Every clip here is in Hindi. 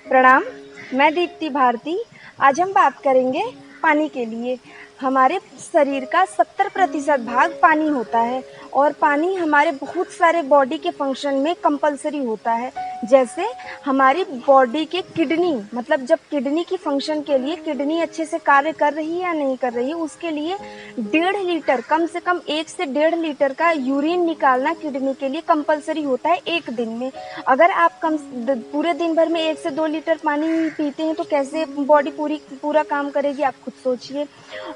प्रणाम। मैं दीप्ति भारती। आज हम बात करेंगे पानी के लिए। हमारे शरीर का 70% भाग पानी होता है और पानी हमारे बहुत सारे बॉडी के फंक्शन में कंपलसरी होता है। जैसे हमारी बॉडी के किडनी, मतलब जब किडनी की फंक्शन के लिए किडनी अच्छे से कार्य कर रही है या नहीं कर रही है, उसके लिए 1.5 लीटर, कम से कम 1 से 1.5 लीटर का यूरिन निकालना किडनी के लिए कंपलसरी होता है एक दिन में। अगर आप पूरे दिन भर में 1 से 2 लीटर पानी पीते हैं तो कैसे बॉडी पूरा काम करेगी, आप खुद सोचिए।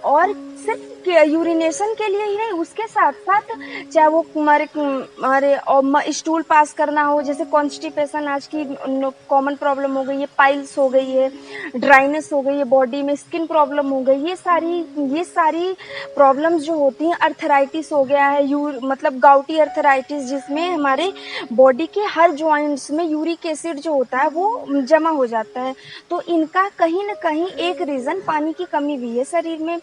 और सिर्फ यूरिनेशन के लिए ही नहीं, उसके साथ साथ चाहे वो हमारे स्टूल पास करना हो, जैसे कॉन्स्टिपेशन आज की कॉमन प्रॉब्लम हो गई है, पाइल्स हो गई है, ड्राइनेस हो गई है बॉडी में, स्किन प्रॉब्लम हो गई, ये सारी प्रॉब्लम्स जो होती हैं, अर्थराइटिस हो गया है, मतलब गाउटी अर्थराइटिस, जिसमें हमारे बॉडी के हर जॉइंट्स में यूरिक एसिड जो होता है वो जमा हो जाता है। तो इनका कहीं ना कहीं एक रीज़न पानी की कमी भी है शरीर में।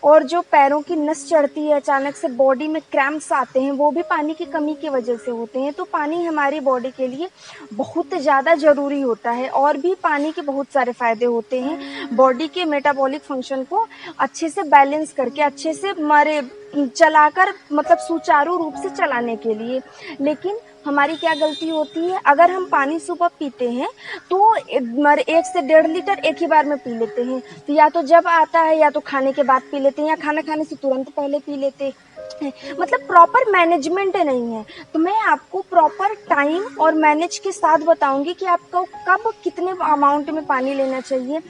और जो पैरों की नस चढ़ती है, अचानक से बॉडी में क्रैम्प्स आते हैं, वो भी पानी की कमी की वजह से होते हैं। तो पानी हमारी बॉडी के लिए बहुत ज़्यादा ज़रूरी होता है। और भी पानी के बहुत सारे फ़ायदे होते हैं बॉडी के मेटाबॉलिक फंक्शन को अच्छे से बैलेंस करके, अच्छे से हमारे चलाकर, मतलब सुचारू रूप से चलाने के लिए। लेकिन हमारी क्या गलती होती है, अगर हम पानी सुबह पीते हैं तो 1 से 1.5 लीटर एक ही बार में पी लेते हैं। तो या तो जब आता है या तो खाने के बाद पी लेते हैं, या खाना खाने से तुरंत पहले पी लेते हैं। मतलब प्रॉपर मैनेजमेंट नहीं है। तो मैं आपको प्रॉपर टाइम और मैनेज के साथ बताऊंगी कि आपको कब कितने अमाउंट में पानी लेना चाहिए,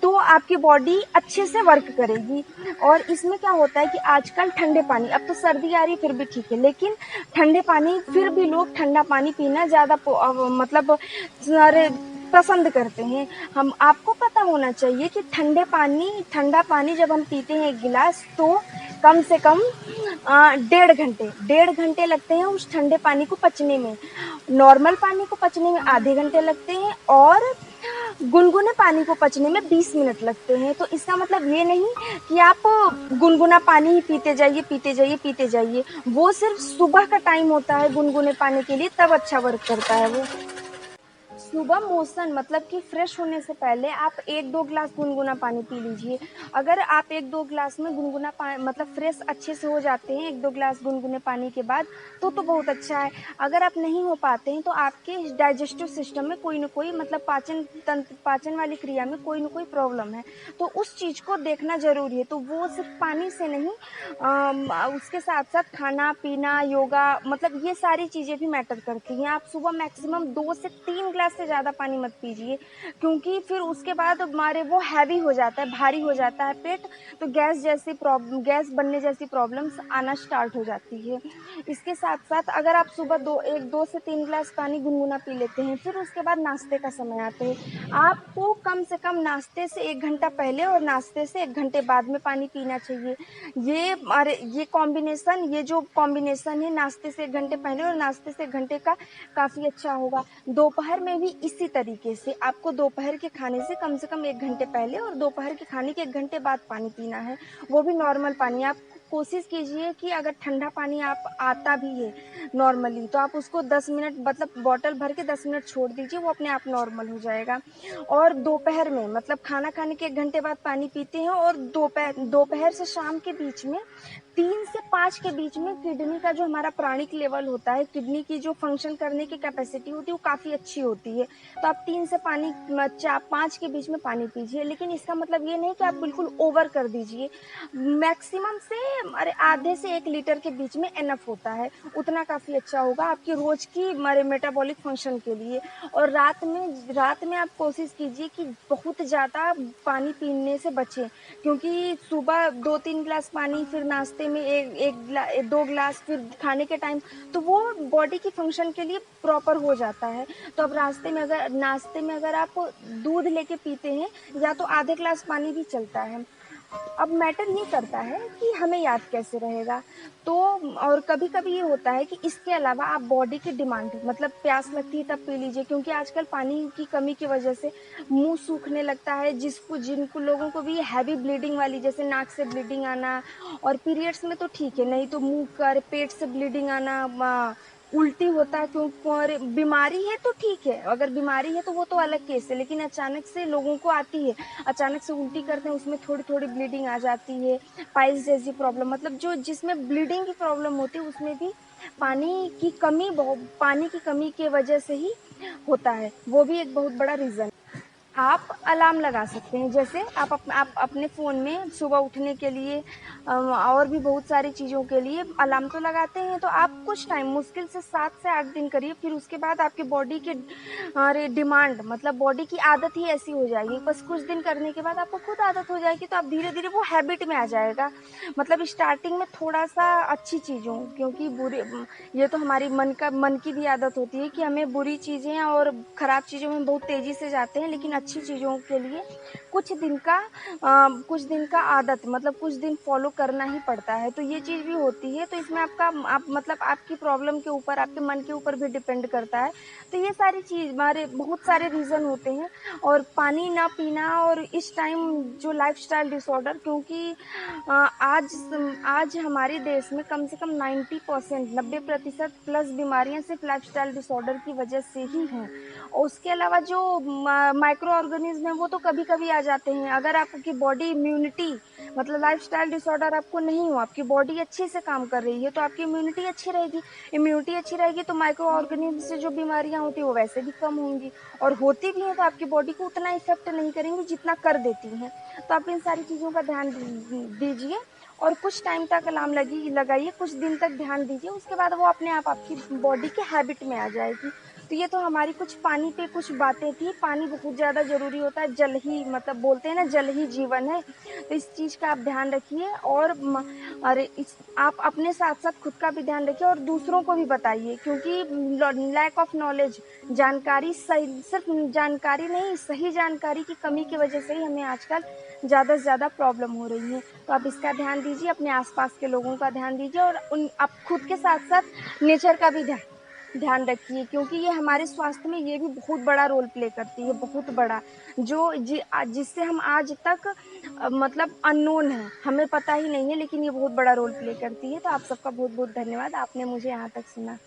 तो आपकी बॉडी अच्छे से वर्क करेगी। और इसमें क्या होता है कि आजकल ठंडे पानी, अब तो सर्दी आ रही है फिर भी ठीक है, लेकिन ठंडे पानी, फिर भी लोग ठंडा पानी पीना ज़्यादा मतलब अरे पसंद करते हैं। हम आपको पता होना चाहिए कि ठंडा पानी जब हम पीते हैं 1 गिलास, तो कम से कम 1.5 घंटे लगते हैं उस ठंडे पानी को पचने में। नॉर्मल पानी को पचने में आधे घंटे लगते हैं और गुनगुने पानी को पचने में 20 मिनट लगते हैं। तो इसका मतलब ये नहीं कि आप गुनगुना पानी ही पीते जाइए, पीते जाइए, पीते जाइए। वो सिर्फ सुबह का टाइम होता है गुनगुने पानी के लिए, तब अच्छा वर्क करता है वो। सुबह मोशन, मतलब कि फ्रेश होने से पहले आप 1-2 ग्लास गुनगुना पानी पी लीजिए। अगर आप 1-2 ग्लास में गुनगुना पानी, मतलब फ्रेश अच्छे से हो जाते हैं 1-2 ग्लास गुनगुने पानी के बाद, तो बहुत अच्छा है। अगर आप नहीं हो पाते हैं तो आपके डाइजेस्टिव सिस्टम में कोई ना कोई, मतलब पाचन वाली क्रिया में कोई ना कोई प्रॉब्लम है, तो उस चीज़ को देखना ज़रूरी है। तो वो सिर्फ पानी से नहीं, उसके साथ साथ खाना पीना, योगा, मतलब ये सारी चीज़ें भी मैटर करती हैं। आप सुबह मैक्सिमम 2 से 3 ग्लास से ज़्यादा पानी मत पीजिए, क्योंकि फिर उसके बाद हमारे वो हैवी हो जाता है, भारी हो जाता है पेट, तो गैस बनने जैसी प्रॉब्लम्स आना स्टार्ट हो जाती है। इसके साथ साथ अगर आप सुबह 2 से 3 ग्लास पानी गुनगुना पी लेते हैं, फिर उसके बाद नाश्ते का समय आता है, आपको कम से कम नाश्ते से 1 घंटा पहले और नाश्ते से 1 घंटे बाद में पानी पीना चाहिए। ये जो कॉम्बिनेशन है, नाश्ते से 1 घंटे पहले और नाश्ते से 1 घंटे का, काफ़ी अच्छा होगा। दोपहर में भी इसी तरीके से आपको दोपहर के खाने से कम 1 घंटे पहले और दोपहर के खाने के 1 घंटे बाद पानी पीना है, वो भी नॉर्मल पानी। आप कोशिश कीजिए कि अगर ठंडा पानी आप आता भी है नॉर्मली, तो आप उसको 10 मिनट, मतलब बॉटल भर के 10 मिनट छोड़ दीजिए, वो अपने आप नॉर्मल हो जाएगा। और दोपहर में, मतलब खाना खाने के 1 घंटे बाद पानी पीते हैं, और दोपहर से शाम के बीच में 3 से 5 के बीच में किडनी का जो हमारा प्राणिक लेवल होता है, किडनी की जो फंक्शन करने की कैपेसिटी होती है, वो काफ़ी अच्छी होती है। तो आप 3 से 5 के बीच में पानी पीजिए, लेकिन इसका मतलब ये नहीं कि आप बिल्कुल ओवर कर दीजिए। मैक्सिमम से अरे आधे से 1 लीटर के बीच में एनफ होता है, उतना काफ़ी अच्छा होगा आपकी रोज़ की हमारे मेटाबॉलिक फंक्शन के लिए। और रात में आप कोशिश कीजिए कि बहुत ज़्यादा पानी पीने से बचें, क्योंकि सुबह 2-3 ग्लास पानी, फिर नाश्ते में 2 ग्लास, फिर खाने के टाइम, तो वो बॉडी की फंक्शन के लिए प्रॉपर हो जाता है। तो अब नाश्ते में अगर आप दूध लेके पीते हैं, या तो आधे ग्लास पानी भी चलता है। अब मैटर ये करता है कि हमें याद कैसे रहेगा। तो और कभी-कभी ये होता है कि इसके अलावा आप बॉडी की डिमांड, मतलब प्यास लगती है तब पी लीजिए, क्योंकि आजकल पानी की कमी की वजह से मुँह सूखने लगता है, जिनको लोगों को भी हैवी ब्लीडिंग वाली, जैसे नाक से ब्लीडिंग आना, और पीरियड्स में तो ठीक है, नहीं तो मुँह कर पेट से ब्लीडिंग आना, उल्टी होता है क्यों और बीमारी है तो ठीक है, अगर बीमारी है तो वो तो अलग केस है, लेकिन अचानक से लोगों को आती है, अचानक से उल्टी करते हैं, उसमें थोड़ी-थोड़ी ब्लीडिंग आ जाती है, पाइल्स जैसी प्रॉब्लम मतलब जो जिसमें ब्लीडिंग की प्रॉब्लम होती है उसमें भी पानी की कमी की वजह से ही होता है, वो भी एक बहुत बड़ा रीज़न। आप अलार्म लगा सकते हैं, जैसे आप अपने फ़ोन में सुबह उठने के लिए और भी बहुत सारी चीज़ों के लिए अलार्म तो लगाते हैं, तो आप कुछ टाइम मुश्किल से 7 से 8 दिन करिए, फिर उसके बाद आपकी बॉडी के अरे डिमांड मतलब बॉडी की आदत ही ऐसी हो जाएगी, बस कुछ दिन करने के बाद आपको खुद आदत हो जाएगी, तो आप धीरे-धीरे वो हैबिट में आ जाएगा। मतलब स्टार्टिंग में थोड़ा-सा अच्छी चीज़ों क्योंकि ये तो हमारी मन की भी आदत होती है कि हमें बुरी चीज़ें और खराब चीज़ों में बहुत तेज़ी से जाते हैं, लेकिन अच्छी चीज़ों के लिए कुछ दिन का आदत मतलब कुछ दिन फ़ॉलो करना ही पड़ता है, तो ये चीज़ भी होती है। तो इसमें आप मतलब आपकी प्रॉब्लम के ऊपर, आपके मन के ऊपर भी डिपेंड करता है। तो ये सारी चीज़ हमारे बहुत सारे रीज़न होते हैं और पानी ना पीना और इस टाइम जो लाइफ़स्टाइल डिसऑर्डर क्योंकि आज हमारे देश में कम से कम 90% 90% प्लस बीमारियां सिर्फ लाइफस्टाइल डिसऑर्डर की वजह से ही हैं और उसके अलावा जो माइक्रो ऑर्गेनिज्म है वो तो कभी कभी आ जाते हैं अगर आपकी बॉडी इम्यूनिटी मतलब लाइफस्टाइल डिसऑर्डर आपको नहीं हो आपकी बॉडी अच्छे से काम कर रही है तो आपकी इम्यूनिटी अच्छी रहेगी तो माइक्रो ऑर्गेनिज्म से जो बीमारियां होती हैं वो वैसे भी कम होंगी और होती भी हैं तो आपकी बॉडी को उतना इफेक्ट नहीं करेंगी जितना कर देती हैं तो आप इन सारी चीज़ों का ध्यान दीजिए और कुछ टाइम तक अलार्म लगाइए कुछ दिन तक ध्यान दीजिए उसके बाद वो अपने आप आपकी बॉडी के हैबिट में आ जाएगी तो ये तो हमारी कुछ पानी पे कुछ बातें थी पानी बहुत ज़्यादा ज़रूरी होता है जल ही मतलब बोलते हैं ना जल ही जीवन है तो इस चीज़ का आप ध्यान रखिए और आप अपने साथ साथ खुद का भी ध्यान रखिए और दूसरों को भी बताइए क्योंकि लैक ऑफ नॉलेज जानकारी सही सिर्फ जानकारी नहीं सही जानकारी की कमी की वजह से ही हमें आजकल ज़्यादा से ज़्यादा प्रॉब्लम हो रही है तो आप इसका ध्यान दीजिए अपने आसपास के लोगों का ध्यान दीजिए और आप खुद के साथ साथ नेचर का भी ध्यान रखिए क्योंकि ये हमारे स्वास्थ्य में ये भी बहुत बड़ा रोल प्ले करती है बहुत बड़ा जिससे हम आज तक मतलब अननोन है हमें पता ही नहीं है लेकिन ये बहुत बड़ा रोल प्ले करती है तो आप सबका बहुत बहुत धन्यवाद आपने मुझे यहाँ तक सुना